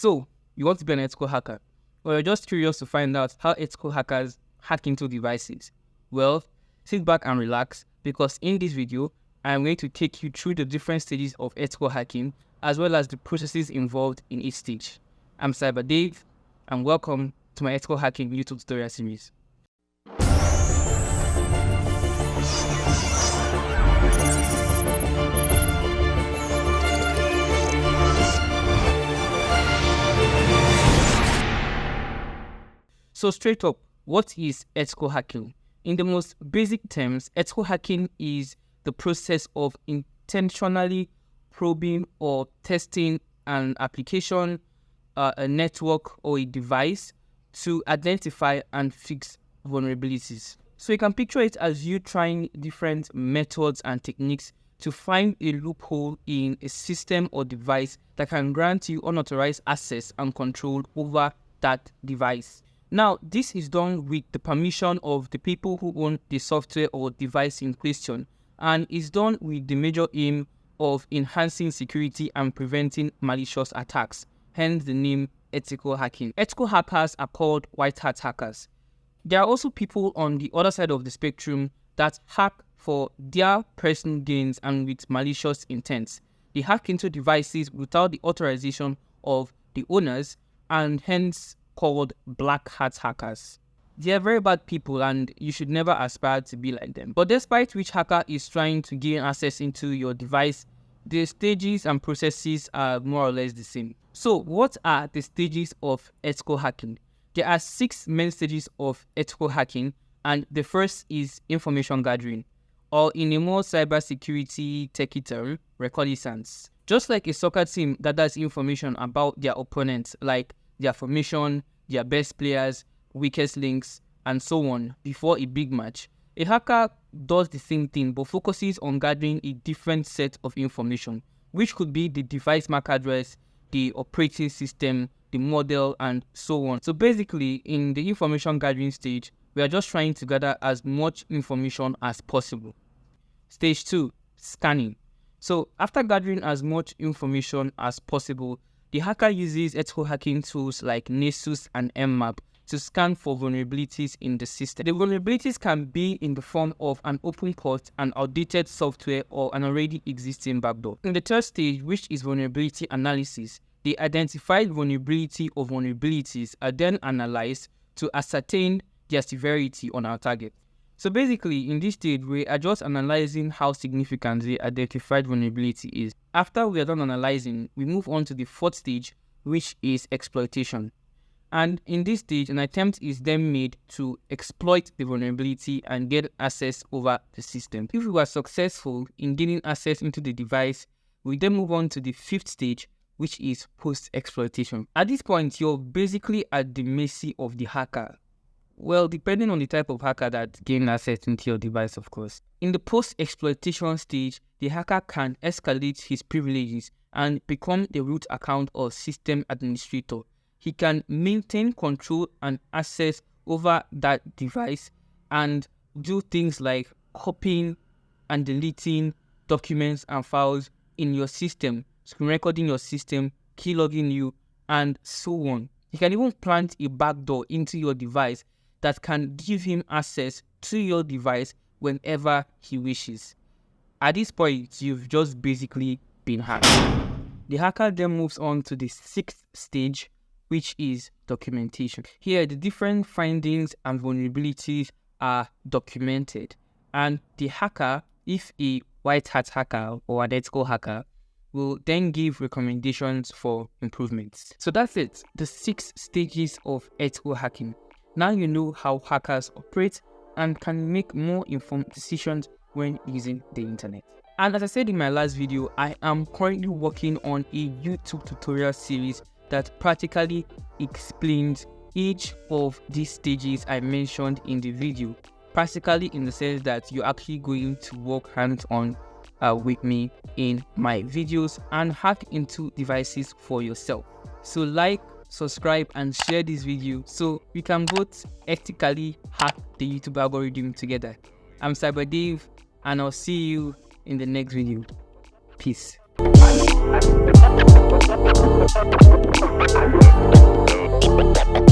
So, you want to be an ethical hacker, or you're just curious to find out how ethical hackers hack into devices? Well, sit back and relax, because in this video, I'm going to take you through the different stages of ethical hacking, as well as the processes involved in each stage. I'm Cyber Dave, and welcome to my ethical hacking YouTube tutorial series. So straight up, what is ethical hacking? In the most basic terms, ethical hacking is the process of intentionally probing or testing an application, a network, or a device to identify and fix vulnerabilities. So you can picture it as you trying different methods and techniques to find a loophole in a system or device that can grant you unauthorized access and control over that device. Now, this is done with the permission of the people who own the software or device in question, and is done with the major aim of enhancing security and preventing malicious attacks, hence the name ethical hacking. Ethical hackers are called white hat hackers. There are also people on the other side of the spectrum that hack for their personal gains and with malicious intents. They hack into devices without the authorization of the owners, and hence called black hat hackers. They are very bad people, and you should never aspire to be like them. But despite which hacker is trying to gain access into your device, the stages and processes are more or less the same. So what are the stages of ethical hacking? There are 6 main stages of ethical hacking, and the first is information gathering, or in a more cybersecurity techie term, reconnaissance. Just like a soccer team gathers information about their opponents, like their formation, their best players, weakest links, and so on before a big match, a hacker does the same thing but focuses on gathering a different set of information, which could be the device MAC address, the operating system, the model, and so on. So basically, in the information gathering stage, we are just trying to gather as much information as possible. Stage 2, scanning. So after gathering as much information as possible, the hacker uses ethical hacking tools like Nessus and Mmap to scan for vulnerabilities in the system. The vulnerabilities can be in the form of an open port, an outdated software, or an already existing backdoor. In the third stage, which is vulnerability analysis, the identified vulnerability or vulnerabilities are then analyzed to ascertain their severity on our target. So basically, in this stage, we are just analyzing how significant the identified vulnerability is. After we are done analyzing, we move on to the fourth stage, which is exploitation. And in this stage, an attempt is then made to exploit the vulnerability and get access over the system. If we are successful in gaining access into the device, we then move on to the fifth stage, which is post-exploitation. At this point, you're basically at the mercy of the hacker. Well, depending on the type of hacker that gains access into your device, of course. In the post-exploitation stage, the hacker can escalate his privileges and become the root account or system administrator. He can maintain control and access over that device and do things like copying and deleting documents and files in your system, screen recording your system, keylogging you, and so on. He can even plant a backdoor into your device that can give him access to your device whenever he wishes. At this point, you've just basically been hacked. The hacker then moves on to the sixth stage, which is documentation. Here, the different findings and vulnerabilities are documented, and the hacker, if a white hat hacker or an ethical hacker, will then give recommendations for improvements. So that's it, the 6 stages of ethical hacking. Now you know how hackers operate and can make more informed decisions when using the internet. And as I said in my last video, I am currently working on a YouTube tutorial series that practically explains each of these stages I mentioned in the video. Practically in the sense that you're actually going to work hands-on with me in my videos and hack into devices for yourself. So like, subscribe, and share this video so we can both ethically hack the YouTube algorithm together. I'm Cyber Dave, and I'll see you in the next video. Peace.